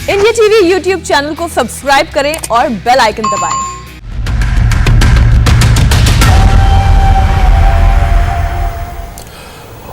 India TV YouTube channel को subscribe करें और बेल आइकन दबाएं।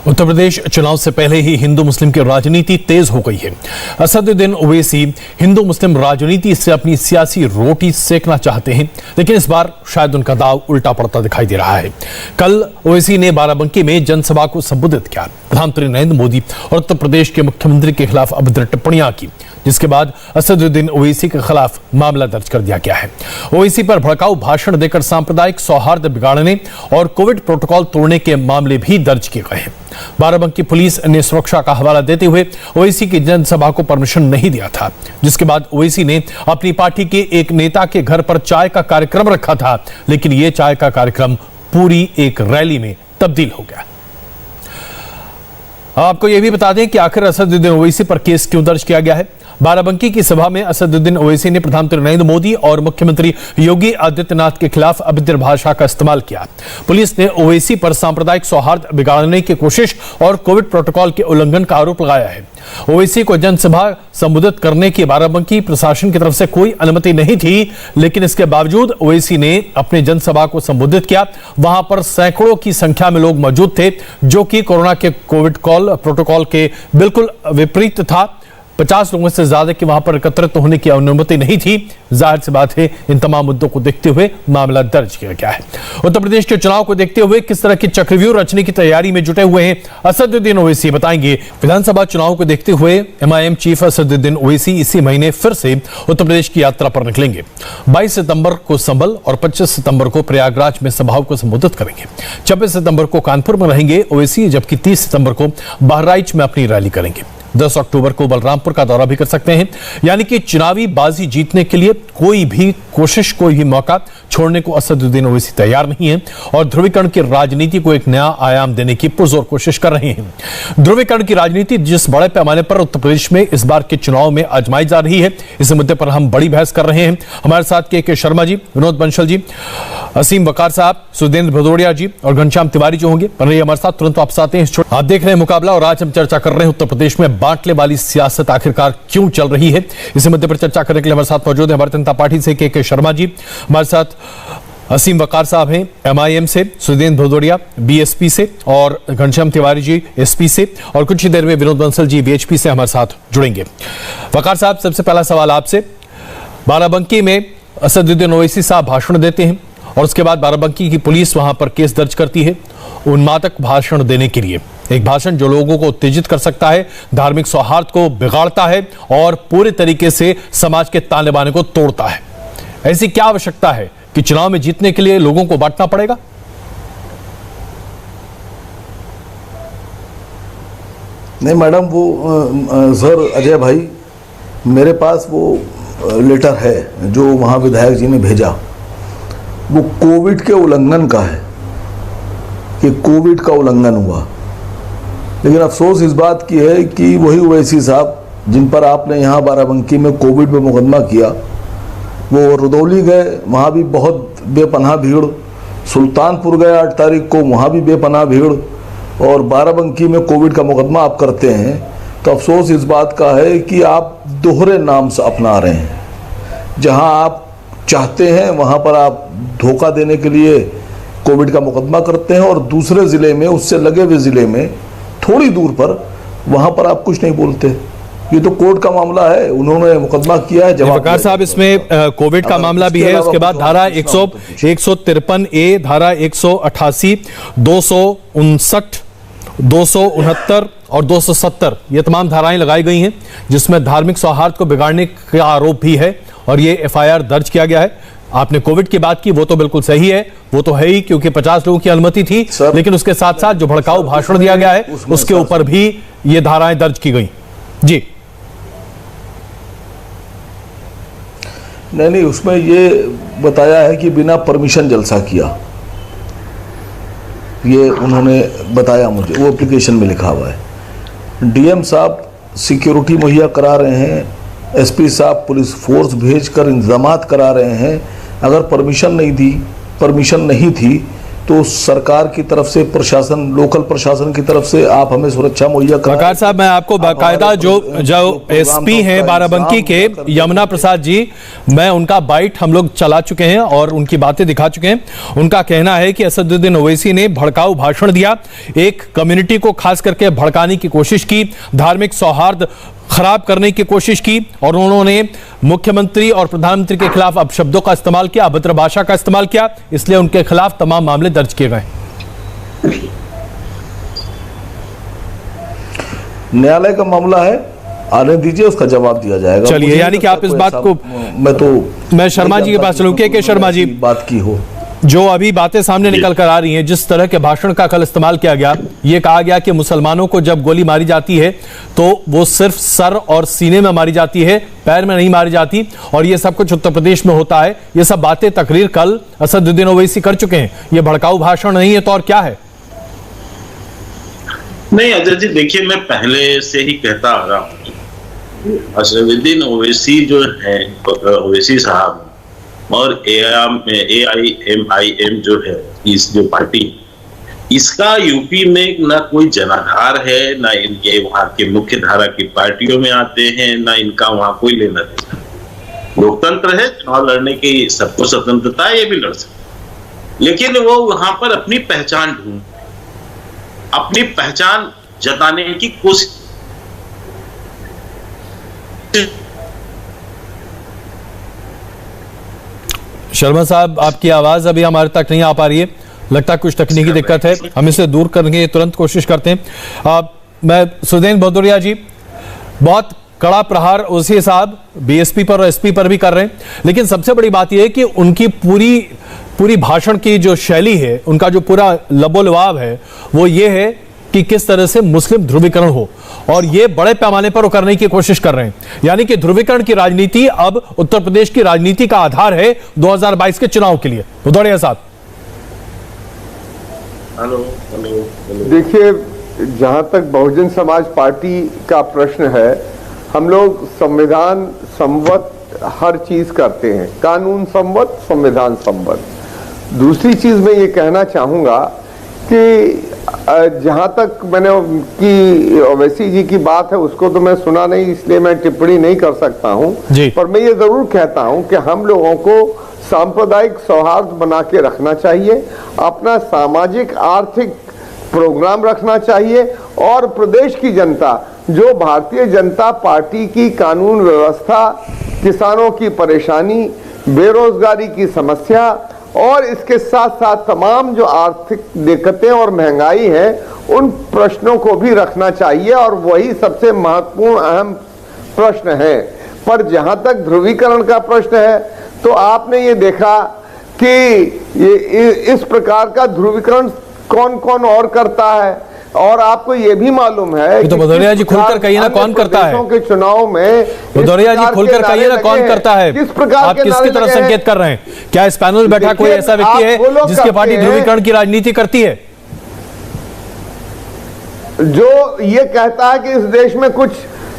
उत्तर प्रदेश चुनाव से पहले ही हिंदू मुस्लिम की राजनीति तेज हो गई है। असदुद्दीन ओवैसी हिंदू मुस्लिम राजनीति से अपनी सियासी रोटी सेकना चाहते हैं, लेकिन इस बार शायद उनका दाव उल्टा पड़ता दिखाई दे रहा है। कल ओवैसी ने बाराबंकी में जनसभा को संबोधित किया। प्रधानमंत्री नरेंद्र मोदी और उत्तर प्रदेश के मुख्यमंत्री के खिलाफ अभद्र टिप्पणियां की, जिसके बाद असदुद्दीन ओवैसी के खिलाफ मामला दर्ज कर दिया गया है। ओवैसी पर भड़काऊ भाषण देकर सांप्रदायिक सौहार्द बिगाड़ने और कोविड प्रोटोकॉल तोड़ने के मामले भी दर्ज किए गए हैं। बाराबंकी पुलिस ने सुरक्षा का हवाला देते हुए ओवैसी की जनसभा को परमिशन नहीं दिया था, जिसके बाद ओवैसी ने अपनी पार्टी के एक नेता के घर पर चाय का कार्यक्रम रखा था, लेकिन यह चाय का कार्यक्रम पूरी एक रैली में तब्दील हो गया। आपको यह भी बता दें कि आखिर असदुद्दीन ओवैसी पर केस क्यों दर्ज किया गया है। बाराबंकी की सभा में असदुद्दीन ओवैसी ने प्रधानमंत्री नरेंद्र मोदी और मुख्यमंत्री योगी आदित्यनाथ के खिलाफ अभद्र भाषा का इस्तेमाल किया। पुलिस ने ओवैसी पर सांप्रदायिक सौहार्द बिगाड़ने की कोशिश और कोविड प्रोटोकॉल के उल्लंघन का आरोप लगाया है। ओवैसी को जनसभा संबोधित करने की बाराबंकी प्रशासन की तरफ से कोई अनुमति नहीं थी, लेकिन इसके बावजूद ओवैसी ने अपने जनसभा को संबोधित किया। वहां पर सैकड़ों की संख्या में लोग मौजूद थे, जो कि कोरोना के कोविड प्रोटोकॉल के बिल्कुल विपरीत था। 50 लोगों से ज्यादा की वहां पर एकत्रित होने की अनुमति नहीं थी। जाहिर सी बात है, इन तमाम मुद्दों को देखते हुए मामला दर्ज किया गया है। उत्तर प्रदेश के चुनाव को देखते हुए किस तरह की चक्रव्यूह रचने की तैयारी में जुटे हुए हैं असदुद्दीन ओवैसी, बताएंगे। विधानसभा चुनाव को देखते हुए MIM चीफ असदुद्दीन ओवैसी इसी महीने फिर से उत्तर प्रदेश की यात्रा पर निकलेंगे। 22 सितंबर को संभल और 25 सितंबर को प्रयागराज में सभाओं को संबोधित करेंगे। 26 सितंबर को कानपुर में रहेंगे ओवैसी, जबकि 30 सितंबर को बहराइच में अपनी रैली करेंगे। 10 अक्टूबर को बलरामपुर का दौरा भी कर सकते हैं। यानी कि चुनावी बाजी जीतने के लिए कोई भी कोशिश, कोई भी मौका छोड़ने को असदुद्दीन ओवैसी तैयार नहीं है और ध्रुवीकरण की राजनीति को एक नया आयाम देने की पुरजोर कोशिश कर रहे हैं। ध्रुवीकरण की राजनीति जिस बड़े पैमाने पर उत्तर प्रदेश में इस बार के चुनाव में आजमाई जा रही है, इस मुद्दे पर हम बड़ी बहस कर रहे हैं। हमारे साथ के शर्मा जी, विनोद बंसल जी, असीम वकार साहब, सुरेंद्र भदौड़िया जी और घनश्याम तिवारी जो होंगे हमारे साथ। तुरंत वापस आते हैं। आप देख रहे हैं मुकाबला और आज हम चर्चा कर रहे हैं उत्तर प्रदेश में बांटने वाली सियासत आखिरकार क्यों चल रही है। इसी मुद्दे पर चर्चा करने के लिए हमारे साथ मौजूद है भारतीय जनता पार्टी से के शर्मा जी, हमारे साथ असीम वकार साहब हैं MIM से, सुरेंद्र भदौड़िया BSP से और घनश्याम तिवारी जी SP से, और कुछ ही देर में विनोद बंसल जी BHP से हमारे साथ जुड़ेंगे। वकार साहब, सबसे पहला सवाल आपसे। बाराबंकी में असदुद्दीन ओवैसी साहब भाषण देते हैं और उसके बाद बाराबंकी की पुलिस वहां पर केस दर्ज करती है उन्मादक भाषण देने के लिए। एक भाषण जो लोगों को उत्तेजित कर सकता है, धार्मिक सौहार्द को बिगाड़ता है और पूरे तरीके से समाज के ताने बाने को तोड़ता है। ऐसी क्या आवश्यकता है कि चुनाव में जीतने के लिए लोगों को बांटना पड़ेगा? नहीं मैडम, वो सर अजय भाई, मेरे पास वो लेटर है जो वहाँ विधायक जी ने भेजा, वो कोविड के उल्लंघन का है कि कोविड का उल्लंघन हुआ। लेकिन अफसोस इस बात की है कि वही ओवैसी साहब जिन पर आपने यहाँ बाराबंकी में कोविड में मुकदमा किया, वो रुदौली गए, वहाँ भी बहुत बेपनाह भीड़। सुल्तानपुर गए 8 तारीख को, वहाँ भी बेपनाह भीड़। और बाराबंकी में कोविड का मुकदमा आप करते हैं, तो अफसोस इस बात का है कि आप दोहरे नाम से अपना रहे हैं। जहाँ आप चाहते हैं वहाँ पर आप धोखा देने के लिए कोविड का मुकदमा करते हैं, और दूसरे ज़िले में, उससे लगे हुए ज़िले में थोड़ी दूर पर, वहाँ पर आप कुछ नहीं बोलते। ये तो कोर्ट का मामला है, उन्होंने मुकदमा किया है। वकार साहब, इसमें कोविड का मामला भी है, उसके बाद धारा 153A, धारा 188, 259, 269 और 270 ये तमाम धाराएं लगाई गई हैं, जिसमें धार्मिक सौहार्द को बिगाड़ने का आरोप भी है और ये FIR दर्ज किया गया है। आपने कोविड की बात की, वो तो बिल्कुल सही है, वो तो है ही, क्योंकि 50 लोगों की अनुमति थी, लेकिन उसके साथ साथ जो भड़काऊ भाषण दिया गया है उसके ऊपर भी ये धाराएं दर्ज की गई। जी नहीं, उसमें ये बताया है कि बिना परमिशन जलसा किया, ये उन्होंने बताया मुझे, वो एप्लीकेशन में लिखा हुआ है। DM साहब सिक्योरिटी मुहैया करा रहे हैं, SP साहब पुलिस फोर्स भेजकर इंतजामात करा रहे हैं। अगर परमिशन नहीं थी तो सरकार की तरफ से, प्रशासन, लोकल प्रशासन की तरफ से आप हमें सुरक्षा मुहैया कराएं। वकार साहब, मैं आपको बाकायदा जो एसपी हैं बाराबंकी के यमुना प्रसाद जी, मैं उनका बाइट हम लोग चला चुके हैं और उनकी बातें दिखा चुके हैं। उनका कहना है कि असदुद्दीन ओवैसी ने भड़काऊ भाषण दिया, एक कम्युनिटी को खास करके भड़काने की कोशिश की, धार्मिक सौहार्द खराब करने की कोशिश की और उन्होंने मुख्यमंत्री और प्रधानमंत्री के खिलाफ अपशब्दों का इस्तेमाल किया, अभद्र भाषा का इस्तेमाल किया, इसलिए उनके खिलाफ तमाम मामले दर्ज किए गए। न्यायालय का मामला है, आने दीजिए, उसका जवाब दिया जाएगा। चलिए, यानी कि आप इस बात को, मैं शर्मा जी के पास चलूं के शर्मा जी, बात की हो, जो अभी बातें सामने निकल कर आ रही हैं, जिस तरह के भाषण का कल इस्तेमाल किया गया, ये कहा गया कि मुसलमानों को जब गोली मारी जाती है तो वो सिर्फ सर और सीने में मारी जाती है, पैर में नहीं मारी जाती, और ये सब कुछ उत्तर प्रदेश में होता है। ये सब बातें तकरीर कल असदुद्दीन ओवैसी कर चुके हैं। ये भड़काऊ भाषण नहीं है तो और क्या है? नहीं अजय जी, देखिए, मैं पहले से ही कहता आ रहा हूँ, असदुद्दीन ओवैसी जो है, ओवैसी साहब और AIMIM जो है, इस जो पार्टी, इसका यूपी में ना कोई जनाधार है, ना इनके वहां के मुख्य धारा की पार्टियों में आते हैं, ना इनका वहां कोई लेना देना। लोकतंत्र है, चुनाव लड़ने की सबको स्वतंत्रता है, ये भी लड़ सकते, लेकिन वो वहां पर अपनी पहचान ढूंढ, अपनी पहचान जताने की कोशिश। शर्मा साहब, आपकी आवाज अभी हमारे तक नहीं आ पा रही है, लगता है कुछ तकनीकी दिक्कत है, हम इसे दूर करने की तुरंत कोशिश करते हैं। मैं सुदेन भदौरिया जी, बहुत कड़ा प्रहार ओवैसी साहब बीएसपी पर और एसपी पर भी कर रहे हैं, लेकिन सबसे बड़ी बात यह है कि उनकी पूरी भाषण की जो शैली है, उनका जो पूरा लबोलवाब है, वो ये है कि किस तरह से मुस्लिम ध्रुवीकरण हो, और ये बड़े पैमाने पर वो करने की कोशिश कर रहे हैं। यानी कि ध्रुवीकरण की राजनीति अब उत्तर प्रदेश की राजनीति का आधार है 2022 के चुनाव के लिए। भदौरिया साहब, हेलो। देखिए, जहां तक बहुजन समाज पार्टी का प्रश्न है, हम लोग संविधान सम्मत हर चीज करते हैं, कानून सम्मत, संविधान सम्मत। दूसरी चीज मैं ये कहना चाहूंगा कि जहां तक मैंने की ओवैसी जी की बात है, उसको तो मैं सुना नहीं, इसलिए मैं टिप्पणी नहीं कर सकता हूं, पर मैं ये जरूर कहता हूं कि हम लोगों को सांप्रदायिक सौहार्द बना के रखना चाहिए, अपना सामाजिक आर्थिक प्रोग्राम रखना चाहिए, और प्रदेश की जनता, जो भारतीय जनता पार्टी की कानून व्यवस्था, किसानों की परेशानी, बेरोजगारी की समस्या और इसके साथ साथ तमाम जो आर्थिक दिक्कतें और महंगाई है, उन प्रश्नों को भी रखना चाहिए, और वही सबसे महत्वपूर्ण अहम प्रश्न है। पर जहां तक ध्रुवीकरण का प्रश्न है, तो आपने ये देखा कि ये इस प्रकार का ध्रुवीकरण कौन कौन और करता है, और आपको ये भी मालूम है, तो भदौरिया जी खुलकर कहिए ना, कौन करता है के चुनाव में? भदौरिया जी खुलकर कहिए ना, कौन करता है? किस प्रकार आप किसकी तरफ संकेत कर रहे हैं? क्या इस पैनल में बैठा कोई ऐसा व्यक्ति है जिसकी पार्टी ध्रुवीकरण की राजनीति करती है, जो ये कहता है कि इस देश में कुछ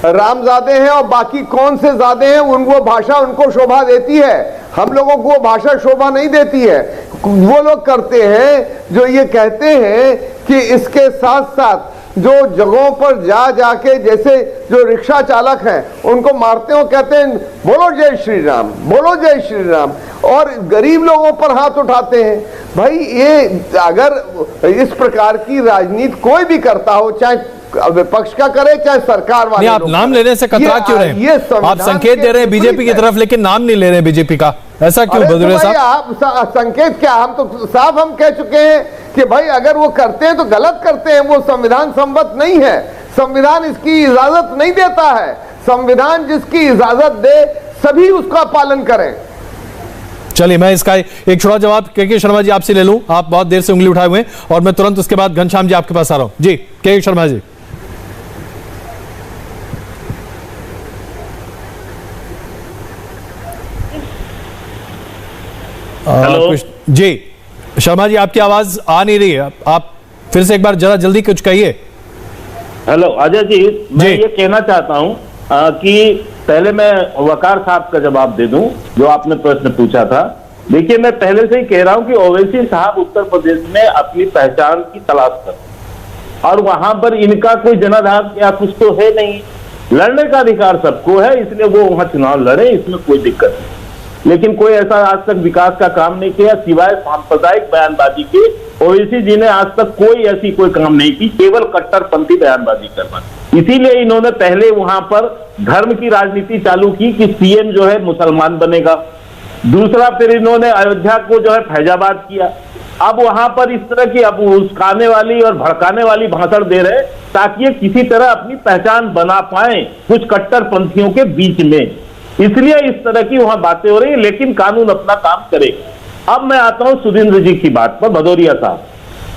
रामजादे हैं और बाकी कौन से जादे हैं? वो भाषा उनको शोभा देती है, हम लोगों को वो भाषा शोभा नहीं देती है। वो लोग करते हैं जो ये कहते हैं कि इसके साथ साथ जो जगहों पर जाके, जैसे जो रिक्शा चालक हैं, उनको मारते हो, कहते हैं बोलो जय श्री राम, बोलो जय श्री राम, और गरीब लोगों पर हाथ उठाते हैं। भाई, ये अगर इस प्रकार की राजनीति कोई भी करता हो, चाहे विपक्ष का करे चाहे सरकार वाले, आप नाम लेने से कतरा क्यों रहे हैं? आप संकेत दे रहे हैं बीजेपी की तरफ, लेकिन नाम नहीं ले रहे हैं बीजेपी का, ऐसा क्यों भदौरिया साहब? आप संकेत क्या, हम तो साफ हम कह चुके हैं कि भाई अगर वो करते हैं तो गलत करते हैं, वो संविधान सम्मत नहीं है, संविधान इसकी इजाजत नहीं देता है। संविधान जिसकी इजाजत दे, सभी उसका पालन करें। चलिए, मैं इसका एक छोटा जवाब के शर्मा जी आपसे ले लूं, आप बहुत देर से उंगली उठाए हुए हैं, और मैं तुरंत उसके बाद घनश्याम जी आपके पास आ रहा हूं। जी, के शर्मा जी। जी शर्मा जी, आपकी आवाज आ नहीं रही है, आप फिर से एक बार जरा जल्दी कुछ कहिए। हेलो अजय जी, मैं ये कहना चाहता हूं कि पहले मैं वकार साहब का जवाब दे दूं, जो आपने प्रश्न पूछा था। देखिए, मैं पहले से ही कह रहा हूं कि ओवैसी साहब उत्तर प्रदेश में अपनी पहचान की तलाश कर, और वहां पर इनका कोई जनाधार या कुछ तो है नहीं। लड़ने का अधिकार सबको है, इसलिए वो वहां चुनाव लड़े, इसमें कोई दिक्कत नहीं। लेकिन कोई ऐसा आज तक विकास का काम नहीं किया सिवाय सांप्रदायिक बयानबाजी के। ओवैसी जी ने आज तक कोई ऐसी कोई काम नहीं की, केवल कट्टरपंथी बयानबाजी करना। इसीलिए इन्होंने पहले वहां पर धर्म की राजनीति चालू की कि सीएम जो है मुसलमान बनेगा। दूसरा, फिर इन्होंने अयोध्या को जो है फैजाबाद किया। अब वहां पर इस तरह की अब उस्काने वाली और भड़काने वाली भाषण दे रहे ताकि ये किसी तरह अपनी पहचान बना पाए कुछ कट्टरपंथियों के बीच में। इसलिए इस तरह की वहां बातें हो रही है, लेकिन कानून अपना काम करेगा। अब मैं आता हूं सुरेंद्र जी की बात पर।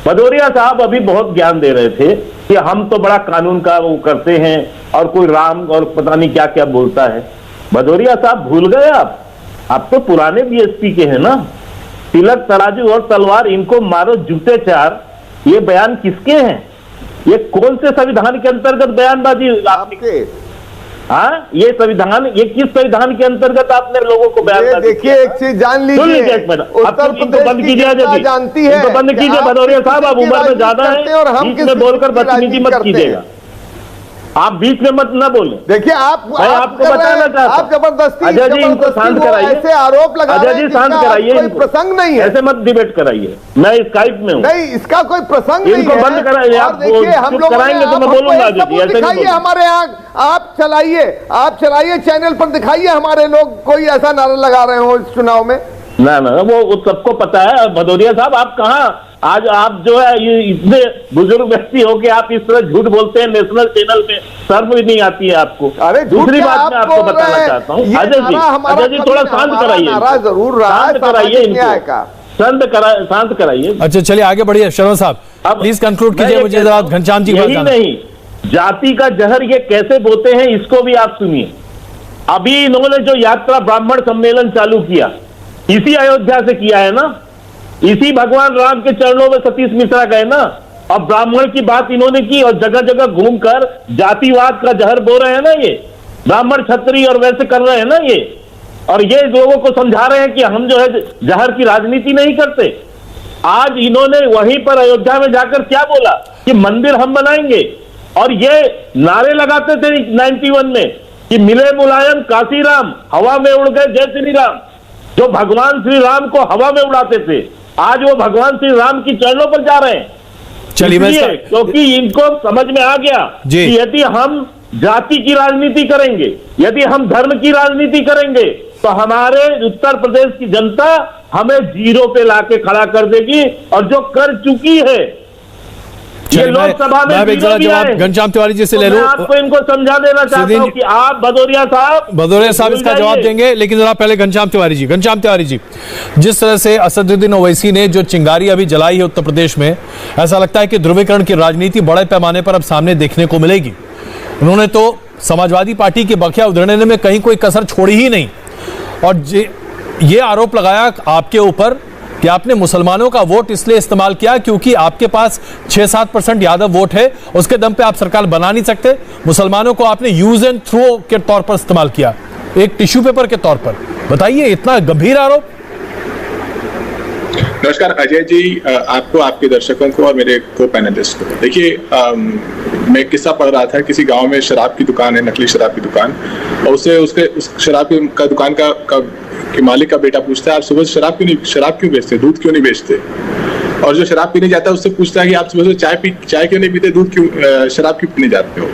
भदौरिया साहब अभी बहुत ज्ञान दे रहे थे कि हम तो बड़ा कानून का वो करते हैं और कोई राम और पता नहीं क्या क्या बोलता है। भदौरिया साहब भूल गए आप तो पुराने बीएसपी के हैं ना। तिलक, तराजू और तलवार, इनको मारो जूते चार, ये बयान किसके हैं? ये कौन से संविधान के अंतर्गत बयानबाजी आपके? हाँ, ये संविधान, ये किस संविधान के अंतर्गत आपने लोगों को बयान? देखिए, एक चीज जान लीजिए, उत्तर प्रदेश बंद कीजिए, जानती है तो बंद कीजिए। भदौरिया साहब, आप उम्र में ज्यादा है और हम बीच में बोलकर बदतमीजी मत कीजिएगा। आप बीच में मत ना बोले। देखिए, आपको बताना चाहता हूं, आप जबरदस्ती अजय जी इनको शांत कराइए, ऐसे आरोप लगा रहे हैं, अजय जी शांत कराइए, कोई प्रसंग नहीं है, ऐसे मत डिबेट कराइए। मैं स्काइप में हूं, नहीं, इसका कोई प्रसंग नहीं है। इनको बंद कराइए। आप देखिए, हम लोग कराएंगे तो मैं बोलूंगा ऐसे नहीं। हमारे यहाँ आप चलाइए चैनल पर, दिखाइए हमारे लोग कोई ऐसा नारा लगा रहे हो इस चुनाव में। ना वो सबको पता है। भदौरिया साहब, आप कहाँ आज आप जो है ये इतने बुजुर्ग व्यक्ति हो कि आप इस तरह झूठ बोलते हैं नेशनल चैनल पे, शर्म भी नहीं आती है आपको। अरे दूसरी बात मैं आपको बताना चाहता हूँ, अजय जी थोड़ा शांत कराइए, जरूर शांत कराइए इनको, शांत कराइए। अच्छा, चलिए आगे बढ़िए। शर्मा साहब, प्लीज कंक्लूड कीजिए। मुझे जरा घनश्याम जी यही नहीं, जाति का जहर ये कैसे बोते हैं इसको भी आप सुनिए। अभी इन्होंने जो यात्रा ब्राह्मण सम्मेलन चालू किया, इसी अयोध्या से किया है ना, इसी भगवान राम के चरणों में सतीश मिश्रा गए ना, और ब्राह्मण की बात इन्होंने की और जगह जगह घूमकर जातिवाद का जहर बो रहे हैं ना, ये ब्राह्मण क्षत्रिय और वैसे कर रहे हैं ना ये, और ये लोगों को समझा रहे हैं कि हम जो है जहर की राजनीति नहीं करते। आज इन्होंने वहीं पर अयोध्या में जाकर क्या बोला कि मंदिर हम बनाएंगे, और ये नारे लगाते थे 91 में कि मिले मुलायम काशी राम, हवा में उड़ गए जय श्री राम। जो भगवान श्री राम को हवा में उड़ाते थे, आज वो भगवान श्री राम की चरणों पर जा रहे हैं। चलिए, क्योंकि इनको समझ में आ गया कि यदि हम जाति की राजनीति करेंगे, यदि हम धर्म की राजनीति करेंगे, तो हमारे उत्तर प्रदेश की जनता हमें जीरो पे लाके खड़ा कर देगी, और जो कर चुकी है ये लोकसभा में जवाब घनश्याम तिवारी जी से ले लूं। आपको इनको समझा देना चाहता हूं कि आप भदौरिया साहब इसका जवाब देंगे, लेकिन जरा पहले घनश्याम तिवारी जी, जिस तरह से असदुद्दीन ओवैसी ने जो चिंगारी अभी जलाई है उत्तर प्रदेश में, ऐसा लगता है कि ध्रुवीकरण की राजनीति बड़े पैमाने पर अब सामने देखने को मिलेगी। उन्होंने तो समाजवादी पार्टी के बखिया उधेड़ने में कहीं कोई कसर छोड़ी ही नहीं, और ये आरोप लगाया आपके ऊपर कि आपने मुसलमानों का वोट इसलिए इस्तेमाल किया क्योंकि आपके पास 6-7% यादव वोट है, उसके दम पे आप सरकार बना नहीं सकते। मुसलमानों को आपने यूज एंड थ्रो के तौर पर इस्तेमाल किया, एक टिश्यू पेपर के तौर पर। बताइए, इतना गंभीर आरोप। नमस्कार अजय जी, आपको, आपके दर्शकों को और मेरे को पैनलिस्ट को। देखिए, मैं एक किस्सा पढ़ रहा था। किसी गांव में शराब की दुकान है, नकली शराब की दुकान, और उस शराब का दुकान के मालिक का बेटा पूछता है, आप सुबह शराब क्यों बेचते, दूध क्यों नहीं बेचते? और जो शराब पीने जाता है उससे पूछता है कि आप सुबह से चाय क्यों नहीं पीते, दूध क्यों, शराब क्यों पीने जाते हो?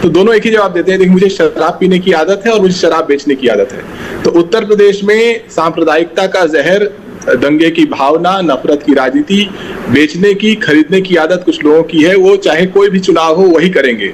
तो दोनों एक ही जवाब देते हैं, देखिए मुझे शराब पीने की आदत है और मुझे शराब बेचने की आदत है। तो उत्तर प्रदेश में सांप्रदायिकता का जहर, दंगे की भावना, नफरत की राजनीति, बेचने की, खरीदने की आदत कुछ लोगों की है। वो चाहे कोई भी चुनाव हो वही करेंगे,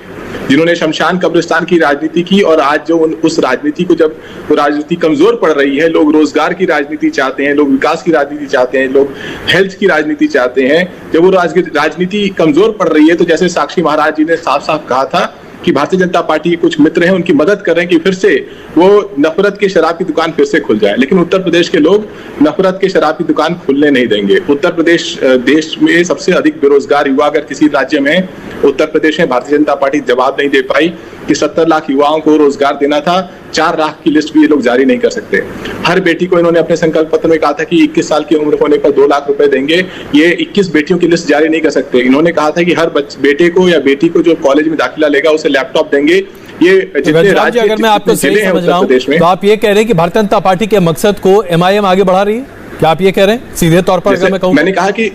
जिन्होंने शमशान कब्रिस्तान की राजनीति की। और आज जो उस राजनीति को, जब वो राजनीति कमजोर पड़ रही है, लोग रोजगार की राजनीति चाहते हैं, लोग विकास की राजनीति चाहते हैं, लोग हेल्थ की राजनीति चाहते हैं, जब वो राजनीति कमजोर पड़ रही है, तो जैसे साक्षी महाराज जी ने साफ साफ कहा था कि भारतीय जनता पार्टी के कुछ मित्र हैं, उनकी मदद कर रहे हैं कि फिर से वो नफरत के शराब की दुकान फिर से खुल जाए। लेकिन उत्तर प्रदेश के लोग नफरत के शराब की दुकान खुलने नहीं देंगे। उत्तर प्रदेश देश में सबसे अधिक बेरोजगार युवा अगर किसी राज्य में उत्तर प्रदेश में भारतीय जनता पार्टी जवाब नहीं दे पाई कि 70 लाख युवाओं को रोजगार देना था, 4 लाख की लिस्ट भी ये लोग जारी नहीं कर सकते। हर बेटी को इन्होंने अपने संकल्प पत्र में कहा था कि 21 साल की उम्र होने पर 2 लाख रुपए देंगे। ये 21 बेटियों की लिस्ट जारी नहीं कर सकते। इन्होंने कहा था कि हर बेटे को या बेटी को जो कॉलेज में दाखिला लेगा उसे लैपटॉप देंगे। ये जितने राज्य अगर मैं आपको सही समझ रहा हूं तो आप ये कह रहे हैं कि भारतीय जनता पार्टी के मकसद को एमआईएम आगे बढ़ा रही है, क्या आप ये कह रहे हैं सीधे तौर पर? अगर मैं कहूं, मैंने कहा कि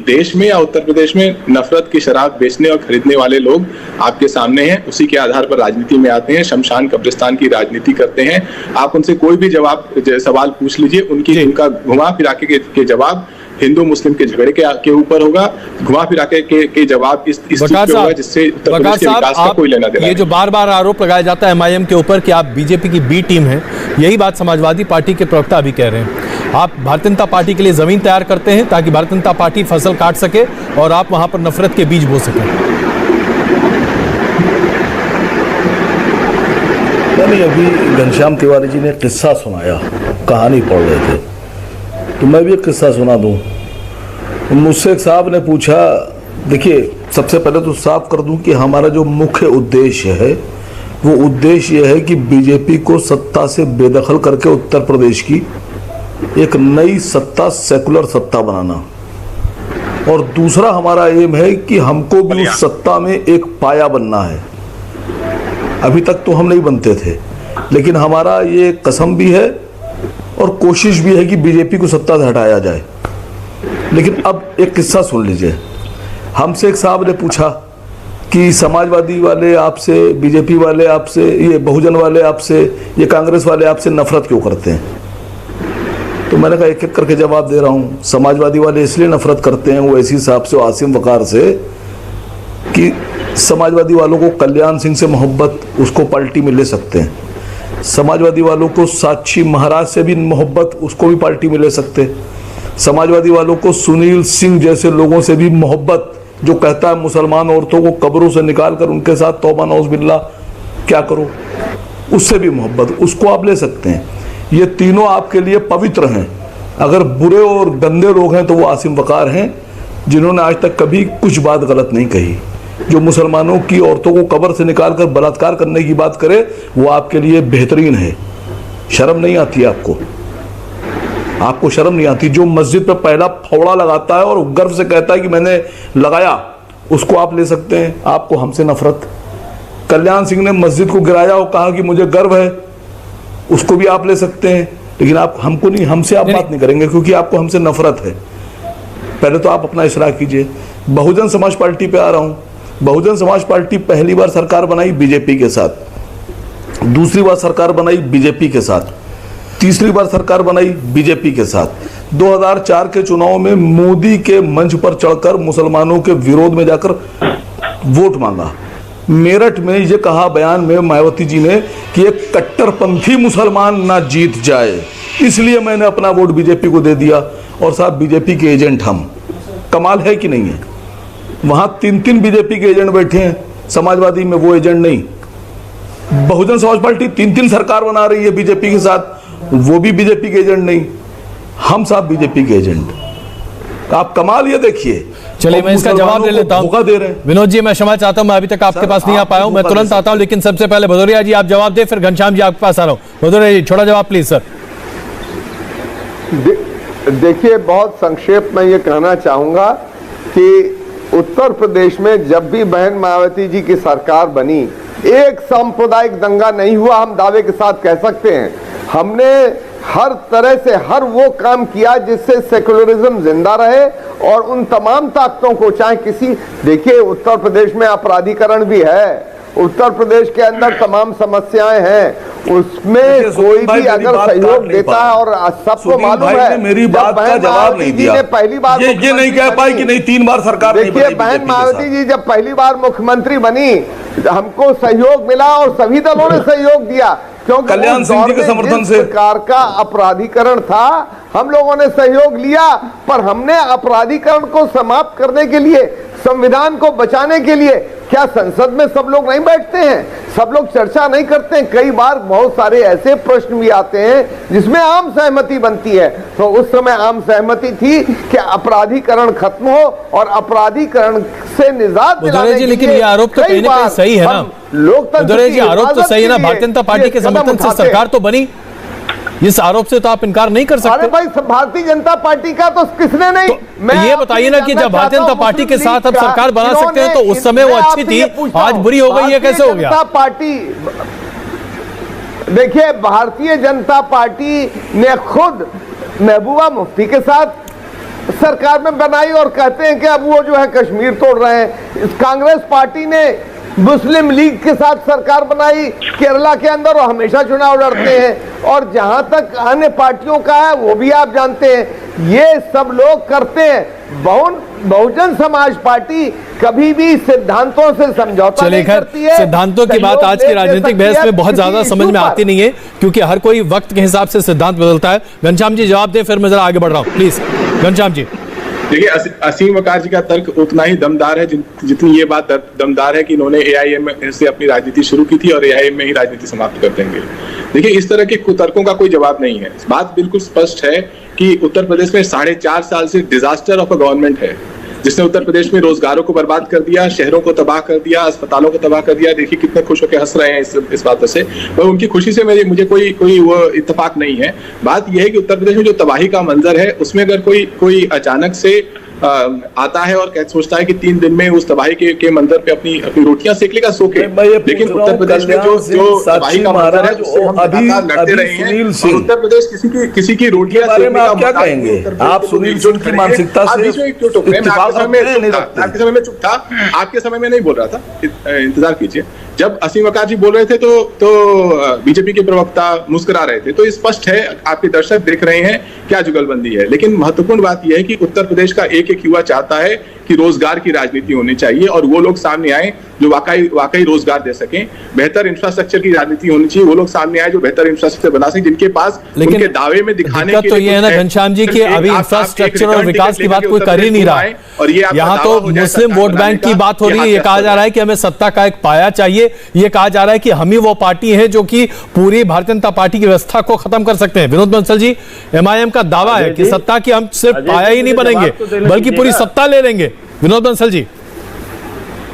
देश में या उत्तर प्रदेश में नफरत की शराब बेचने और खरीदने वाले लोग आपके सामने हैं, उसी के आधार पर राजनीति में आते हैं, शमशान कब्रिस्तान की राजनीति करते हैं। आप उनसे कोई भी सवाल पूछ लीजिए, उनका घुमा फिरा के जवाब हिंदू मुस्लिम के झगड़े के ऊपर होगा, घुमा फिरा के जवाब इस चीज पे होगा जिससे उत्तर प्रदेश के विकास का कोई लेना देना। ये जो बार बार आरोप लगाया जाता है एमआईएम के ऊपर कि आप बीजेपी की बी टीम हैं, यही बात समाजवादी पार्टी के प्रवक्ता भी कह रहे हैं। आप भारतीय जनता पार्टी के लिए जमीन तैयार करते हैं ताकि भारतीय जनता पार्टी फसल काट सके और आप वहां पर नफरत के बीज बो सकें। नहीं, अभी घनश्याम तिवारी जी ने किस्सा सुनाया, कहानी पढ़ रहे थे, तो मैं भी एक किस्सा सुना दूं। मुझसे एक साहब ने पूछा, देखिए सबसे पहले तो साफ कर दूं कि हमारा जो मुख्य उद्देश्य है वो उद्देश्य यह है कि बीजेपी को सत्ता से बेदखल करके उत्तर प्रदेश की एक नई सत्ता, सेकुलर सत्ता बनाना, और दूसरा हमारा एम है कि हमको भी उस सत्ता में एक पाया बनना है। अभी तक तो हम नहीं बनते थे, लेकिन हमारा ये कसम भी है और कोशिश भी है कि बीजेपी को सत्ता से हटाया जाए। लेकिन अब एक किस्सा सुन लीजिए। हमसे एक साहब ने पूछा कि समाजवादी वाले आपसे, बीजेपी वाले आपसे, ये बहुजन वाले आपसे, ये कांग्रेस वाले आपसे नफरत क्यों करते हैं? तो मैंने कहा एक एक करके जवाब दे रहा हूँ। समाजवादी वाले इसलिए नफरत करते हैं वो ऐसी साहब से, आसिम वकार से, कि समाजवादी वालों को कल्याण सिंह से मोहब्बत, उसको पार्टी में ले सकते हैं। समाजवादी वालों को साक्षी महाराज से भी मोहब्बत, उसको भी पार्टी में ले सकते हैं। समाजवादी वालों को सुनील सिंह जैसे लोगों से भी मोहब्बत, जो कहता है मुसलमान औरतों को कब्रों से निकाल कर उनके साथ तौबा नौज बिल्ला क्या करो, उससे भी मोहब्बत, उसको आप ले सकते हैं। ये तीनों आपके लिए पवित्र हैं। अगर बुरे और गंदे लोग हैं तो वो आसिम वकार हैं, जिन्होंने आज तक कभी कुछ बात गलत नहीं कही। जो मुसलमानों की औरतों को कब्र से निकाल कर बलात्कार करने की बात करे वो आपके लिए बेहतरीन है। शर्म नहीं आती आपको? आपको शर्म नहीं आती? जो मस्जिद पर पहला फौड़ा लगाता है और गर्व से कहता है कि मैंने लगाया, उसको आप ले सकते हैं। आपको हमसे नफरत। कल्याण सिंह ने मस्जिद को गिराया और कहा कि मुझे गर्व है, उसको भी आप ले सकते हैं। लेकिन आप हमको नहीं, हमसे आप बात नहीं करेंगे क्योंकि आपको हमसे नफरत है। पहले तो आप अपना इशरा कीजिए। बहुजन समाज पार्टी पे आ रहा हूं। बहुजन समाज पार्टी पहली बार सरकार बनाई बीजेपी के साथ, दूसरी बार सरकार बनाई बीजेपी के साथ, तीसरी बार सरकार बनाई बीजेपी के साथ। 2004 के चुनाव में मोदी के मंच पर चढ़कर मुसलमानों के विरोध में जाकर वोट मांगा। मेरठ में ये कहा बयान में मायावती जी ने कि एक कट्टरपंथी मुसलमान ना जीत जाए, इसलिए मैंने अपना वोट बीजेपी को दे दिया। और साहब बीजेपी के एजेंट हम, कमाल है कि नहीं है? वहां 3-3 बीजेपी के एजेंट बैठे हैं, समाजवादी में वो एजेंट नहीं। बहुजन समाज पार्टी 3-3 सरकार बना रही है बीजेपी के साथ, वो भी बीजेपी के एजेंट नहीं। हम साहब बीजेपी के एजेंट। आप कमाल ये देखिए। चलिए मैं इसका जवाब ले लेता हूं। दे रहे हैं विनोद जी, मैं क्षमा चाहता हूं, मैं अभी तक आपके पास नहीं आ पाया हूं, मैं तुरंत आता हूं, लेकिन सबसे पहले भदौरिया जी आप जवाब दे, फिर घनश्याम जी आपके पास आ रहा हूं। भदौरिया जी छोटा जवाब प्लीज सर। देखिए बहुत संक्षेप में ये कहना चाहूंगा कि उत्तर प्रदेश में जब भी बहन मायावती जी की सरकार बनी, एक सांप्रदायिक दंगा नहीं हुआ, हम दावे के साथ कह सकते हैं। हमने हर तरह से हर वो काम किया जिससे सेकुलरिज्म जिंदा रहे और उन तमाम ताकतों को, चाहे किसी, देखिए उत्तर प्रदेश में अपराधीकरण भी है, उत्तर प्रदेश के अंदर तमाम समस्याएं हैं, उसमें कोई भी अगर सहयोग देता है और सबको मालूम है। मेरी बात का जवाब नहीं दिया। पहली बार ये नहीं कह पाई कि नहीं 3 बार सरकार। देखिए बहन मायावती जी जब पहली बार मुख्यमंत्री बनी, हमको सहयोग मिला और सभी दलों ने सहयोग दिया, क्योंकि कल्याण सिंह जी के समर्थन से सरकार का अपराधीकरण था, हम लोगों ने सहयोग लिया। पर हमने अपराधीकरण को समाप्त करने के लिए, संविधान को बचाने के लिए, क्या संसद में सब लोग नहीं बैठते हैं, सब लोग चर्चा नहीं करते हैं? कई बार बहुत सारे ऐसे प्रश्न भी आते हैं जिसमें आम सहमति बनती है। तो उस समय आम सहमति थी कि अपराधीकरण खत्म हो और अपराधीकरण से निजात दिलाने के लिए। लेकिन ये आरोप तो कहीं ना कहीं सही है ना? लोकतंत्र जी आरोप तो सही है ना? भारतीय जनता पार्टी के समर्थन से सरकार तो बनी। इस आरोप से तो आप इनकार नहीं कर सकते। अरे भाई, भारतीय जनता पार्टी का तो किसने नहीं। तो ये बताइए ना कि जब भारतीय जनता पार्टी के साथ अब सरकार बना सकते हैं तो उस समय वो अच्छी थी, आज बुरी हो गई है, कैसे हो गया? पार्टी, देखिए, भारतीय जनता पार्टी ने खुद महबूबा मुफ्ती के साथ सरकार में बनाई और कहते हैं कि अब वो जो है कश्मीर तोड़ रहे हैं। कांग्रेस पार्टी ने मुस्लिम लीग के साथ सरकार बनाई केरला के अंदर और हमेशा चुनाव लड़ते हैं। और जहां तक अन्य पार्टियों का है वो भी आप जानते हैं, ये सब लोग करते हैं। बहुजन समाज पार्टी कभी भी सिद्धांतों से समझौता नहीं करती है। सिद्धांतों की बात आज की राजनीतिक बहस में बहुत ज्यादा समझ में आती नहीं है, क्योंकि हर कोई वक्त के हिसाब से सिद्धांत बदलता है। घनश्याम जी जवाब दें, फिर मैं जरा आगे बढ़ रहा हूं, प्लीज। घनश्याम जी, देखिए, असीम वकार जी का तर्क उतना ही दमदार है जितनी ये बात दमदार है कि इन्होंने एआईएम से अपनी राजनीति शुरू की थी और एआईएम में ही राजनीति समाप्त कर देंगे। देखिए, इस तरह के कुतर्कों का कोई जवाब नहीं है। बात बिल्कुल स्पष्ट है कि उत्तर प्रदेश में 4.5 साल से डिजास्टर ऑफ अ गवर्नमेंट है, जिसने उत्तर प्रदेश में रोजगारों को बर्बाद कर दिया, शहरों को तबाह कर दिया, अस्पतालों को तबाह कर दिया। देखिए कितने खुश होकर हंस रहे हैं इस बात से। पर उनकी खुशी से मुझे कोई वो इत्तेफाक नहीं है। बात यह है कि उत्तर प्रदेश में जो तबाही का मंजर है, उसमें अगर कोई अचानक से आता है और सोचता है कि 3 दिन में उस तबाही के मंजर पे अपनी रोटियां सेक लेगा सो के, लेकिन उत्तर प्रदेश में जो तबाही का मंजर है उससे हम लगातार लड़ते रहे हैं। और उत्तर प्रदेश किसी की रोटियां सेकने का क्या कहेंगे आप? सुनील सिंह की मानसिकता से क्यों टोक रहे हैं? आपके समय में चुप था, आपके समय में नहीं बोल रहा था, इंतजार कीजिए। जब असीम वकार जी बोल रहे थे तो बीजेपी के प्रवक्ता मुस्कुरा रहे थे। तो स्पष्ट है, आपके दर्शक देख रहे हैं क्या जुगलबंदी है। लेकिन महत्वपूर्ण बात यह है कि उत्तर प्रदेश का एक युवा चाहता है कि रोजगार की राजनीति होनी चाहिए और वो लोग सामने आए जो वाकई रोजगार दे सकें। बेहतर इंफ्रास्ट्रक्चर की राजनीति होनी चाहिए, वो लोग सामने आए जो बेहतर इंफ्रास्ट्रक्चर बना सकें, जिनके पास उनके दावे में दिखाने के लिए तो ये है ना घनश्याम जी कि अभी इंफ्रास्ट्रक्चर और विकास की बात कोई कर ही नहीं रहा। और यहाँ तो मुस्लिम वोट बैंक की बात हो रही है। ये कहा जा रहा है कि हमें सत्ता का एक पाया चाहिए, ये कहा जा रहा है कि हम ही वो पार्टी है जो कि पूरी भारतीय जनता पार्टी की व्यवस्था को खत्म कर सकते हैं। विनोद बंसल जी, एमआईएम का दावा है कि सत्ता की हम सिर्फ पाया ही नहीं बनेंगे बल्कि पूरी सत्ता ले लेंगे। विनोद बंसल जी।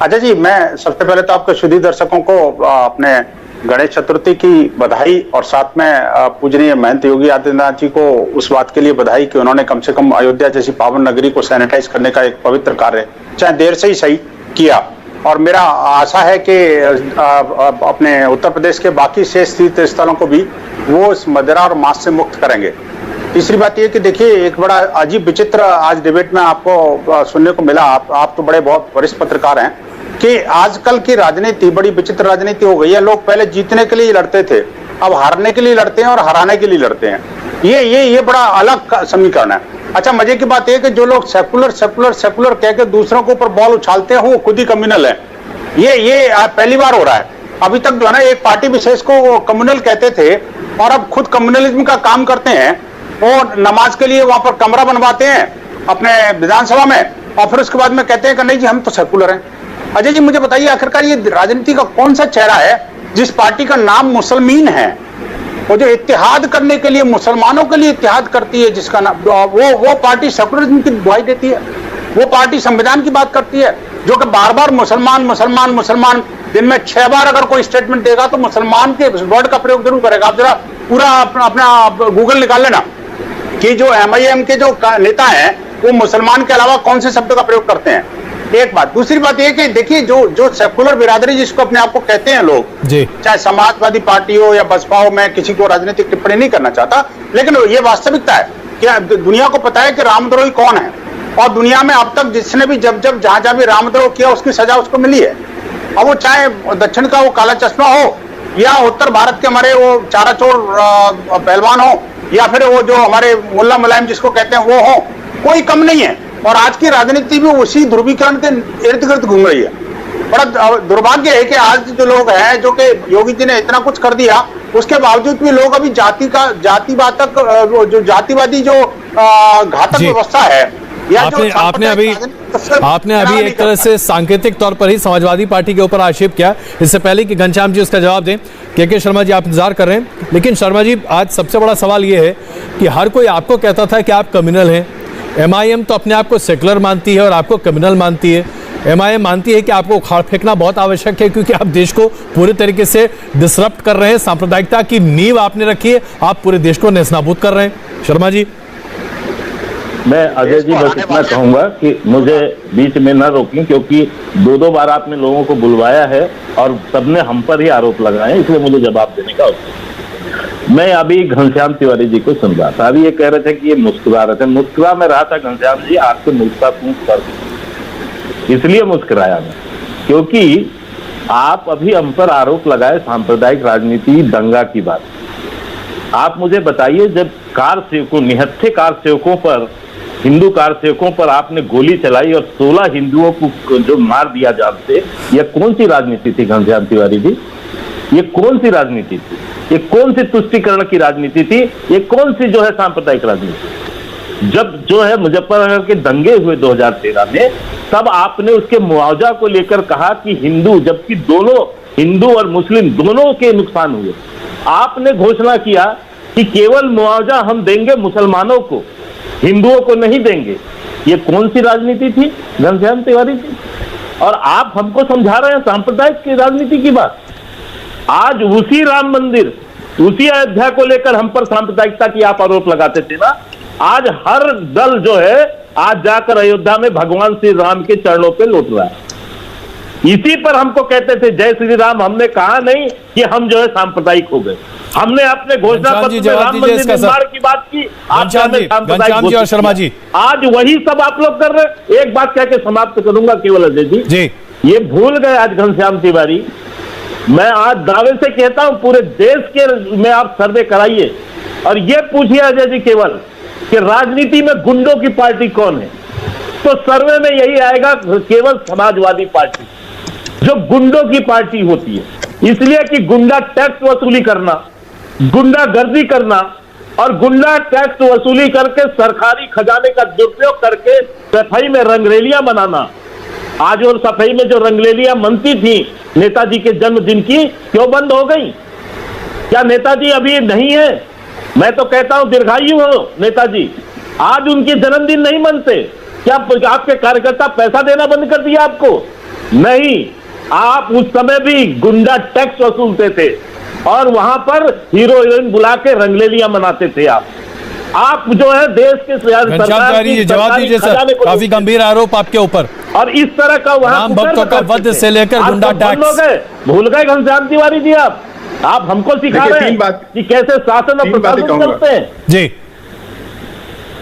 अच्छा जी, मैं सबसे पहले तो आपके सुधी दर्शकों को अपने गणेश चतुर्थी की बधाई और साथ में पूजनीय महंत योगी आदित्यनाथ जी को उस बात के लिए बधाई कि उन्होंने कम से कम अयोध्या जैसी पावन नगरी को सैनिटाइज करने का एक पवित्र कार्य चाहे देर से ही सही किया। और मेरा आशा है कि अपने उत्तर प्रदेश के बाकी शेष तीर्थ स्थलों को भी वो इस मदिरा और मांस से मुक्त करेंगे। तीसरी बात यह कि देखिए, एक बड़ा अजीब विचित्र आज डिबेट में आपको सुनने को मिला। आप तो बड़े बहुत वरिष्ठ पत्रकार हैं कि आजकल की राजनीति बड़ी विचित्र राजनीति हो गई है। लोग पहले जीतने के लिए लड़ते थे, अब हारने के लिए लड़ते हैं और हराने के लिए लड़ते हैं। ये बड़ा अलग समीकरण है। अच्छा, मजे की बात यह कि जो लोग सेकुलर कह के दूसरों के ऊपर बॉल उछालते हैं वो खुद ही कम्युनल है। ये पहली बार हो रहा है। अभी तक जो है ना, एक पार्टी विशेष को वो कम्युनल कहते थे और अब खुद कम्युनलिज्म का काम करते हैं और नमाज के लिए वहां पर कमरा बनवाते हैं अपने विधानसभा में और फिर उसके बाद में कहते हैं कि नहीं जी हम तो सेकुलर हैं। अजय जी, मुझे बताइए आखिरकार ये राजनीति का कौन सा चेहरा है जिस पार्टी का नाम मुसलमीन है, वो जो इत्तेहाद करने के लिए मुसलमानों के लिए इत्तेहाद करती है, जिसका नाम वो पार्टी सेकुलरिज्म की दुहाई देती है। वो पार्टी संविधान की बात करती है, जो कि बार बार मुसलमान दिन में 6 बार अगर कोई स्टेटमेंट देगा तो मुसलमान के वर्ड का प्रयोग जरूर करेगा। आप जरा पूरा अपना गूगल निकाल लेना कि जो एमआईएम के जो नेता हैं वो मुसलमान के अलावा कौन से शब्द का प्रयोग करते हैं। एक बात। दूसरी बात यह कि देखिए, जो सेकुलर बिरादरी जिसको अपने आप को कहते हैं लोग, चाहे समाजवादी पार्टी हो या बसपा हो, मैं किसी को राजनीतिक टिप्पणी नहीं करना चाहता, लेकिन ये वास्तविकता है कि दुनिया को पता है कि रामद्रोही कौन है और दुनिया में अब तक जिसने भी जब जहां भी रामद्रोह किया उसकी सजा उसको मिली है। अब वो चाहे दक्षिण का वो काला चश्मा हो या उत्तर भारत के हमारे वो चाराचोर पहलवान हो या फिर वो जो हमारे मुल्ला मुलायम जिसको कहते हैं वो हो, कोई कम नहीं है। और आज की राजनीति भी उसी ध्रुवीकरण के इर्द गिर्द घूम रही है। बड़ा दुर्भाग्य है कि आज जो लोग हैं, जो कि योगी जी ने इतना कुछ कर दिया, उसके बावजूद भी लोग अभी जातिवादी जो घातक व्यवस्था है आपने अभी एक तरह से सांकेतिक तौर पर ही समाजवादी पार्टी के ऊपर आक्षेप किया। इससे पहले कि घनश्याम जी उसका जवाब दें, के शर्मा जी आप इंतजार कर रहे हैं, लेकिन शर्मा जी आज सबसे बड़ा सवाल यह है कि हर कोई आपको कहता था कि आप कम्युनल हैं, एमआईएम तो अपने आप को सेकुलर मानती है और आपको कम्युनल मानती है। एमआईएम मानती है कि आपको उखाड़ फेंकना बहुत आवश्यक है, क्योंकि आप देश को पूरे तरीके से डिसरप्ट कर रहे हैं, सांप्रदायिकता की नींव आपने रखी है, आप पूरे देश को नेस्तनाबूद कर रहे हैं। शर्मा जी, मैं अजय जी बस इतना कहूंगा कि मुझे बीच में न रोकें, क्योंकि दो बार आपने लोगों को बुलवाया है और सबने हम पर ही आरोप लगाए, इसलिए मुझे जवाब देने का अवसर। मैं अभी घनश्याम तिवारी जी को सुन रहा था, अभी ये कह रहे थे कि ये मुस्कुरा रहे थे। मुस्कुरा मैं रहा था घनश्याम जी, आपसे मुस्कुरा कर इसलिए मुस्कुराया मैं, क्योंकि आप अभी हम पर आरोप लगाए सांप्रदायिक राजनीति, दंगा की बात। आप मुझे बताइए, जब कार सेवकों, निहत्थे कार सेवकों पर, हिंदू कार सेवकों पर आपने गोली चलाई और 16 हिंदुओं को जो मार दिया जान से, यह कौन सी राजनीति थी घनश्याम तिवारी जी? ये कौन सी राजनीति थी? ये कौन सी तुष्टीकरण की राजनीति थी? ये कौन सी जो है सांप्रदायिक राजनीति? जब जो है मुजफ्फरनगर के दंगे हुए 2013 में, तब आपने उसके मुआवजा को लेकर कहा कि हिंदू, जबकि दोनों हिंदू और मुस्लिम दोनों के नुकसान हुए, आपने घोषणा किया कि केवल मुआवजा हम देंगे मुसलमानों को, हिंदुओं को नहीं देंगे। ये कौन सी राजनीति थी घनश्याम तिवारी जी? और आप हमको समझा रहे हैं सांप्रदायिक की राजनीति की बात। आज उसी राम मंदिर, उसी अयोध्या को लेकर हम पर सांप्रदायिकता की आप आरोप लगाते थे ना। आज हर दल जो है आज जाकर अयोध्या में भगवान श्री राम के चरणों पे लौट रहा है। इसी पर हमको कहते थे जय श्री राम। हमने कहा नहीं कि हम जो है सांप्रदायिक हो गए। हमने अपने घोषणा पत्र में राम मंदिर निर्माण की बात की। घनश्याम जी और शर्मा जी, आज वही सब आप लोग कर रहे हैं। एक बात कह के समाप्त करूंगा केवल अजय जी, ये भूल गए आज घनश्याम तिवारी। मैं आज दावे से कहता हूं, पूरे देश के में आप सर्वे कराइए और ये पूछिए अजय जी केवल कि राजनीति में गुंडों की पार्टी कौन है, तो सर्वे में यही आएगा केवल समाजवादी पार्टी, जो गुंडों की पार्टी होती है। इसलिए कि गुंडा टैक्स वसूली करना, गुंडागर्दी करना और गुंडा टैक्स वसूली करके सरकारी खजाने का दुरुपयोग करके सफाई में रंगरेलियां बनाना। आज और सफाई में जो रंगरेलियां बनती थी नेताजी के जन्मदिन की, क्यों बंद हो गई? क्या नेताजी अभी नहीं है? मैं तो कहता हूं दीर्घायु हो नेताजी। आज उनके जन्मदिन नहीं मनते। क्या आपके कार्यकर्ता पैसा देना बंद कर दिया आपको? नहीं, आप उस समय भी गुंडा टैक्स वसूलते थे और वहां पर हीरो हीरोइन बुला के रंगलेलियां मनाते थे। आप जो है देश के जवाब दीजिए सर, काफी गंभीर आरोप आपके ऊपर। और इस तरह का वहां भक्तों का वध से लेकर गुंडा टैक्स भूल गए घनश्याम तिवारी जी। आप हमको सिखा रहे हैं कि कैसे शासन और प्रशासन करते हैं। जी,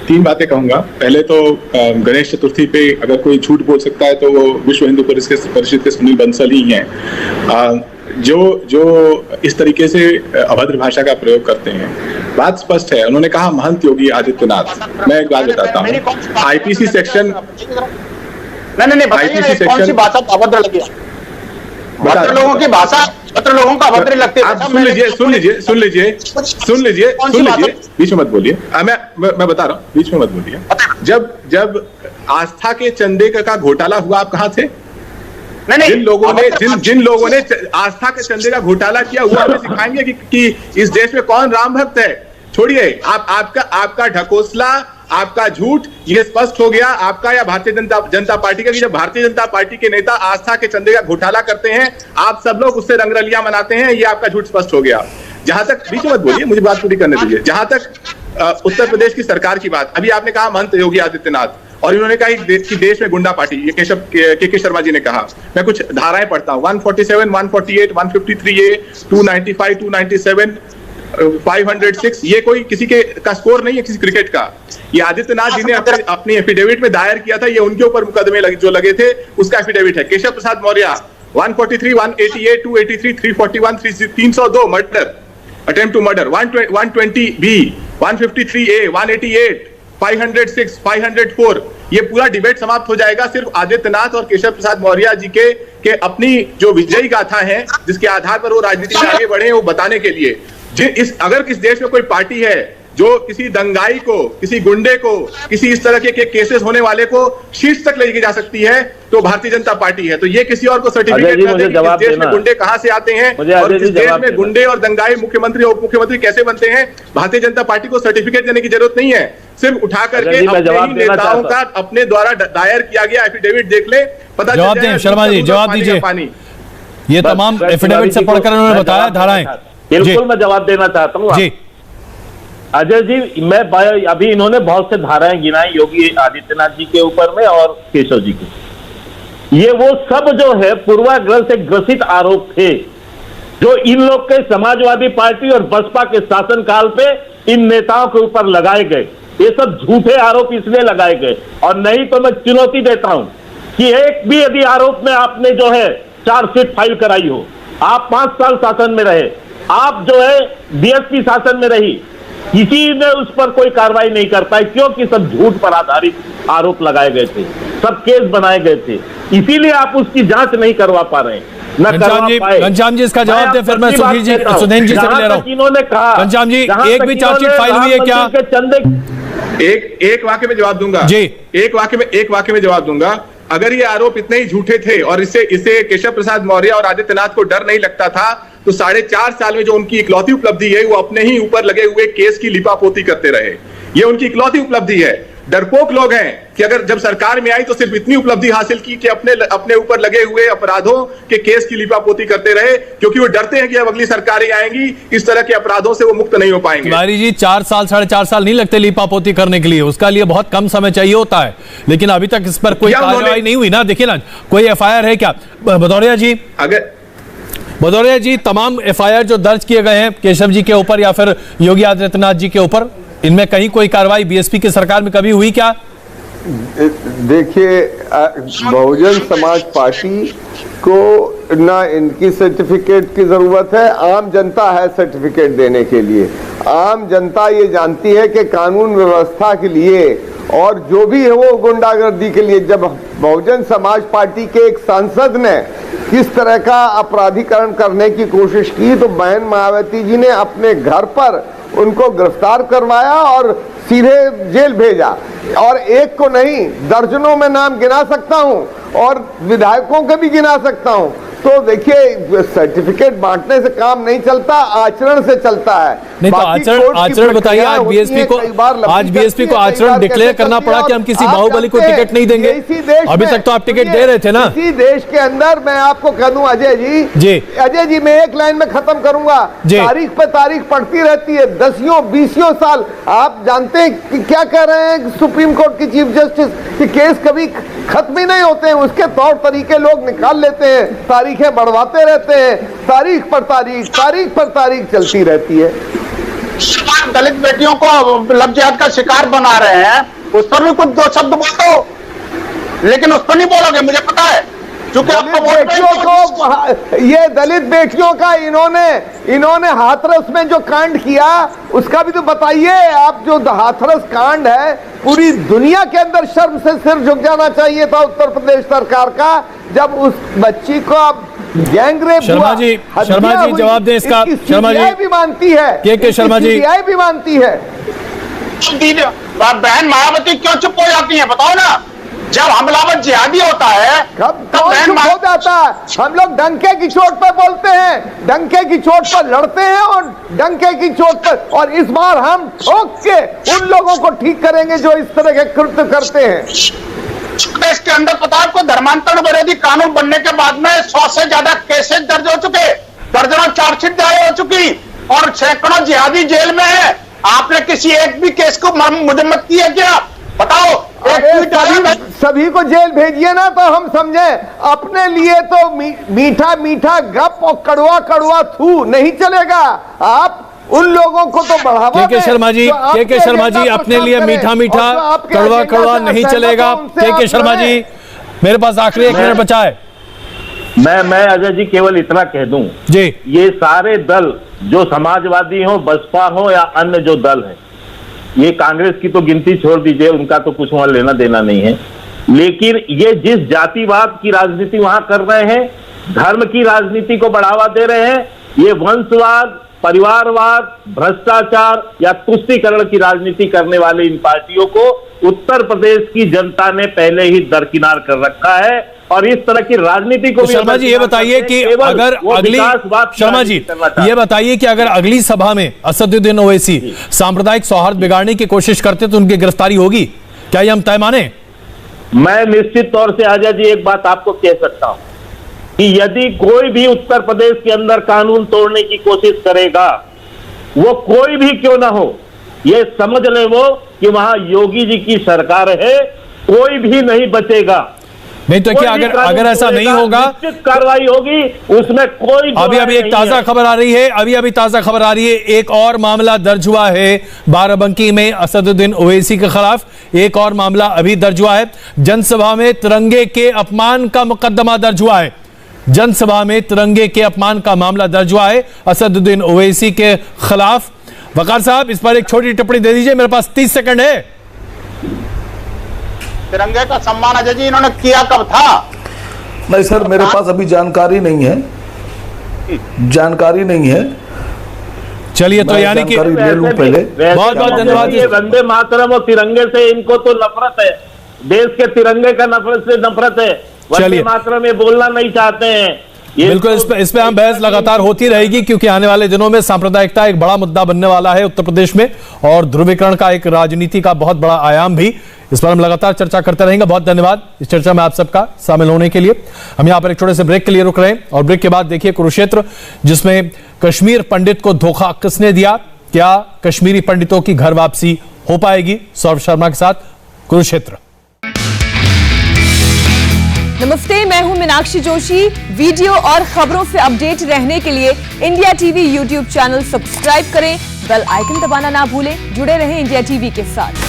तीन बातें कहूंगा। पहले तो गणेश चतुर्थी पे अगर कोई झूठ बोल सकता है तो वो विश्व हिंदू परिषद के सुनील बंसल ही हैं, जो इस तरीके से अभद्र भाषा का प्रयोग करते हैं। बात स्पष्ट है, उन्होंने कहा महंत योगी आदित्यनाथ। मैं एक बात बताता हूँ, आईपीसी सेक्शन नहीं आईपीसी सेक्शन कौन सी भाषा अभद्र लगी? भद्र लोगों की भाषा भद्र लोगों का अभद्र लगती है। आप सुन लीजिए, बीच में मत बोलिए। मैं बता रहा हूँ, बीच में मत बोलिए। जब आस्था के चंदे का घोटाला हुआ, आप कहाँ थे? जिन लोगों ने आस्था के चंदे का घोटाला किया हुआ, हमें सिखाएंगे कि इस देश में कौन राम भक्त है। छोड़िए, आपका ढकोसला, आपका झूठ ये स्पष्ट हो गया आपका या भारतीय जनता पार्टी का, कि जब भारतीय जनता पार्टी के नेता आस्था के चंदे का घोटाला करते हैं, आप सब लोग उससे रंगरलियां मनाते हैं। ये आपका झूठ स्पष्ट हो गया। जहां तक, बीच में मत बोलिए, मुझे बात पूरी करने दीजिए। जहां तक उत्तर प्रदेश की सरकार की बात, अभी आपने कहा महंत योगी आदित्यनाथ और इन्होंने कहा कि देश में गुंडा पार्टी, ये के शर्मा जी ने कहा। मैं कुछ धाराएं पढ़ता हूं, 147, 148, 153A, 295, 297, 506। ये कोई किसी का स्कोर नहीं है, किसी क्रिकेट का। ये आदित्यनाथ जी ने अपनी एफिडेविट में दायर किया था, ये उनके ऊपर मुकदमे जो लगे थे उसका एफिडेविट है। Keshav Prasad Maurya 143, 188, 283, 341, 302 murder, attempt to murder, 120B, 153A, 188, 506, 504। ये पूरा डिबेट समाप्त हो जाएगा सिर्फ आदित्यनाथ और केशव प्रसाद मौर्य जी के अपनी जो विजयी गाथा है, जिसके आधार पर वो राजनीति में आगे बढ़े हैं, वो बताने के लिए। अगर किस देश में कोई पार्टी है जो किसी दंगाई को, किसी गुंडे को, किसी इस तरह के केसेस होने वाले को शीर्ष तक लेके जा सकती है तो भारतीय जनता पार्टी है। तो ये किसी और को सर्टिफिकेट न दे कि इस देश में गुंडे कहां से आते हैं और इस देश में गुंडे और दंगाई मुख्यमंत्री और उप मुख्यमंत्री कैसे बनते हैं, भारतीय जनता पार्टी को सर्टिफिकेट देने की जरूरत नहीं है। सिर्फ उठा करके अपने ही नेताओं का अपने द्वारा दायर किया गया एफिडेविट देख ले, पता जवाब दें शर्मा जी, जवाब दीजिए। ये तमाम एफिडेविट से पढ़कर उन्होंने बताया धाराएं। बिल्कुल मैं जवाब देना चाहता हूँ जी। अजय जी, मैं अभी इन्होंने बहुत से धाराएं गिनाई योगी आदित्यनाथ जी के ऊपर में और केशव जी के। ये वो सब जो है पूर्वाग्रह से ग्रसित आरोप थे जो इन लोग के समाजवादी पार्टी और बसपा के शासनकाल पे इन नेताओं के ऊपर लगाए गए। ये सब झूठे आरोप इसलिए लगाए गए, और नहीं तो मैं चुनौती देता हूं कि एक भी यदि आरोप में आपने जो है चार्जशीट फाइल कराई हो, आप 5 साल शासन में रहे, आप जो है बीएसपी शासन में रही, किसी ने उस पर कोई कार्रवाई नहीं करता है, क्योंकि सब झूठ पर आधारित आरोप लगाए गए थे, सब केस बनाए गए थे, इसीलिए आप उसकी जांच नहीं करवा पा रहे हैं। घनश्याम जी इसका जवाब दे, फिर मैं सुधीर जी, सुधीर जी से ले रहा हूं। इन्होंने कहा घनश्याम जी, एक भी चार्जशीट फाइल हुई है क्या? एक वाक्य में जवाब दूंगा जी, एक वाक्य में जवाब दूंगा। अगर ये आरोप इतने ही झूठे थे और इसे केशव प्रसाद मौर्य और आदित्यनाथ को डर नहीं लगता था तो 4.5 साल में जो उनकी इकलौती उपलब्धि है वो अपने ही ऊपर लगे हुए केस की लिपापोती करते रहे। ये उनकी इकलौती उपलब्धि है। डरपोक लोग हैं कि अगर जब सरकार में आई तो सिर्फ इतनी उपलब्धि हासिल की कि अपने ऊपर लगे हुए अपराधों के केस की लिपापोती करते रहे, क्योंकि वो डरते हैं कि अब अगली सरकारें आएंगी, इस तरह के अपराधों से वो मुक्त नहीं हो पाएंगे। तिवारी जी, 4 साल 4.5 साल नहीं लगते लिपापोती करने के लिए, उसका लिए बहुत कम समय चाहिए होता है, लेकिन अभी तक इस पर कोई कार्रवाई नहीं हुई ना। देखिए ना, कोई एफआईआर है क्या? भदौरिया जी, तमाम एफआईआर जो दर्ज किए गए हैं केशव जी के ऊपर या फिर योगी आदित्यनाथ जी के ऊपर, इनमें कहीं कोई कार्रवाई बीएसपी की सरकार में कभी हुई क्या? देखिए, बहुजन समाज पार्टी को ना इनकी सर्टिफिकेट की जरूरत है, आम जनता है सर्टिफिकेट देने के लिए। आम जनता ये जानती है कि कानून व्यवस्था के लिए और जो भी है वो गुंडागर्दी के लिए, जब बहुजन समाज पार्टी के एक सांसद ने किस तरह का अपराधीकरण करने की कोशिश की तो बहन मायावती जी ने अपने घर पर उनको गिरफ्तार करवाया और सीधे जेल भेजा। और एक को नहीं, दर्जनों में नाम गिना सकता हूं और विधायकों के भी गिना सकता हूं। तो देखिए, सर्टिफिकेट बांटने से काम नहीं चलता, आचरण से चलता है। नहीं तो आचरण बताइए। आज बीएसपी को आचरण डिक्लेयर करना पड़ा कि हम किसी बाहुबली को टिकट नहीं देंगे। अभी तक तो आप टिकट दे रहे थे ना। इसी देश के अंदर मैं आपको कह दूं अजय जी, मैं एक लाइन में खत्म करूंगा। तारीख पे तारीख पड़ती रहती है, 10-20 साल। आप जानते हैं कि क्या कह रहे हैं सुप्रीम कोर्ट की चीफ जस्टिस कि केस कभी खत्म ही नहीं होते हैं, उसके तौर तरीके लोग निकाल लेते हैं, तारीखें बढ़वाते रहते हैं, तारीख पर तारीख चलती रहती है। दलित बेटियों को लव जिहाद का शिकार बना रहे हैं, उस पर भी कुछ 2 शब्द बोलो, लेकिन उस पर नहीं बोलोगे, मुझे पता है, क्योंकि आपको बेटियों को, ये दलित बेटियों का इन्होंने हाथरस में जो कांड किया उसका भी तो बताइए आप। जो हाथरस कांड है, पूरी दुनिया के अंदर शर्म से सिर झुक जाना चाहिए था उत्तर प्रदेश सरकार का, जब उस बच्ची को अब गैंगरेप शर्मा जी जवाब दें इसका। शर्मा जी भी मानती है, के शर्मा जी भी मानती है। बहन मायावती क्यों चुप हो जाती है, बताओ ना। जब हमलावर जिहादी होता है तब चुप हो जाता है। हम लोग डंके की चोट पर बोलते हैं, डंके की चोट पर लड़ते हैं और डंके की चोट पर, और इस बार हम ठोक के उन लोगों को ठीक करेंगे जो इस तरह के कृत्य करते हैं। देश के अंदर पता है आपको, धर्मांतरण विरोधी कानून बनने के बाद में 100 से ज्यादा केसेस दर्ज हो चुके, दर्जनों चार्जशीट जारी हो चुकी और सैकड़ों जिहादी जेल में है। आपने किसी एक भी केस को मुजम्मत किया क्या? बताओ। सभी को जेल भेजिए ना तो हम समझे। अपने लिए तो मीठा मीठा गप और कड़वा कड़वा थू नहीं चलेगा। आप उन लोगों को तो बढ़ावा के शर्मा जी, अपने लिए मीठा मीठा कड़वा कड़वा नहीं चलेगा। के शर्मा जी, मेरे पास आखिरी 1 मिनट बचा है। मैं अजय जी केवल इतना कह दूं जी, ये सारे दल जो समाजवादी हो, बसपा हो या अन्य जो दल है, ये कांग्रेस की तो गिनती छोड़ दीजिए, उनका तो कुछ वहां लेना देना नहीं है, लेकिन ये जिस जातिवाद की राजनीति वहां कर रहे हैं, धर्म की राजनीति को बढ़ावा दे रहे हैं, ये वंशवाद परिवारवाद, भ्रष्टाचार या तुष्टीकरण की राजनीति करने वाले इन पार्टियों को उत्तर प्रदेश की जनता ने पहले ही दरकिनार कर रखा है और इस तरह की राजनीति को तो शर्मा जी ये बताइए कि अगर अगली शर्मा जी ये बताइए कि अगर अगली सभा में असदुद्दीन ओवैसी सांप्रदायिक सौहार्द बिगाड़ने की कोशिश करते तो उनकी गिरफ्तारी होगी, क्या ये हम तय माने? मैं निश्चित तौर से आजाद जी एक बात आपको कह सकता हूं कि यदि कोई भी उत्तर प्रदेश के अंदर कानून तोड़ने की कोशिश करेगा, वो कोई भी क्यों ना हो, ये समझ ले वो कि वहां योगी जी की सरकार है, कोई भी नहीं बचेगा। नहीं तो क्या अगर ऐसा नहीं होगा निश्चित कार्रवाई होगी, उसमें कोई अभी एक ताजा खबर आ रही है, अभी ताजा खबर आ रही है, एक और मामला दर्ज हुआ है बाराबंकी में असदुद्दीन ओवैसी के खिलाफ। एक और मामला अभी दर्ज हुआ है, जनसभा में तिरंगे के अपमान का मुकदमा दर्ज हुआ है। जनसभा में तिरंगे के अपमान का मामला दर्ज हुआ है असदुद्दीन ओवैसी के खिलाफ। वकार साहब इस पर एक छोटी टिप्पणी दे दीजिए, मेरे पास 30 सेकंड है। तिरंगे का सम्मान अजय जी इन्होंने किया कब था? नहीं सर, मेरे पास अभी जानकारी नहीं है, जानकारी नहीं है। चलिए तो यानी कि ले लूं पहले। बहुत बहुत धन्यवाद। ये वंदे मातरम और तिरंगे से इनको तो नफरत है, देश के तिरंगे का नफरत से नफरत है, वंदे मातरम में बोलना नहीं चाहते हैं। बिल्कुल इस पे हम बहस लगातार होती रहेगी क्योंकि आने वाले दिनों में सांप्रदायिकता एक बड़ा मुद्दा बनने वाला है उत्तर प्रदेश में और ध्रुवीकरण का एक राजनीति का बहुत बड़ा आयाम भी। इस पर हम लगातार चर्चा करते रहेंगे। बहुत धन्यवाद इस चर्चा में आप सबका शामिल होने के लिए। हम यहां पर एक छोटे से ब्रेक के लिए रुक रहे हैं और ब्रेक के बाद देखिए कुरुक्षेत्र, जिसमें कश्मीर पंडित को धोखा किसने दिया, क्या कश्मीरी पंडितों की घर वापसी हो पाएगी? सौरभ शर्मा के साथ कुरुक्षेत्र। नमस्ते, मैं हूं मीनाक्षी जोशी। वीडियो और खबरों से अपडेट रहने के लिए India TV YouTube channel subscribe करें, बेल आइकन दबाना ना भूलें। जुड़े रहें इंडिया टीवी के साथ।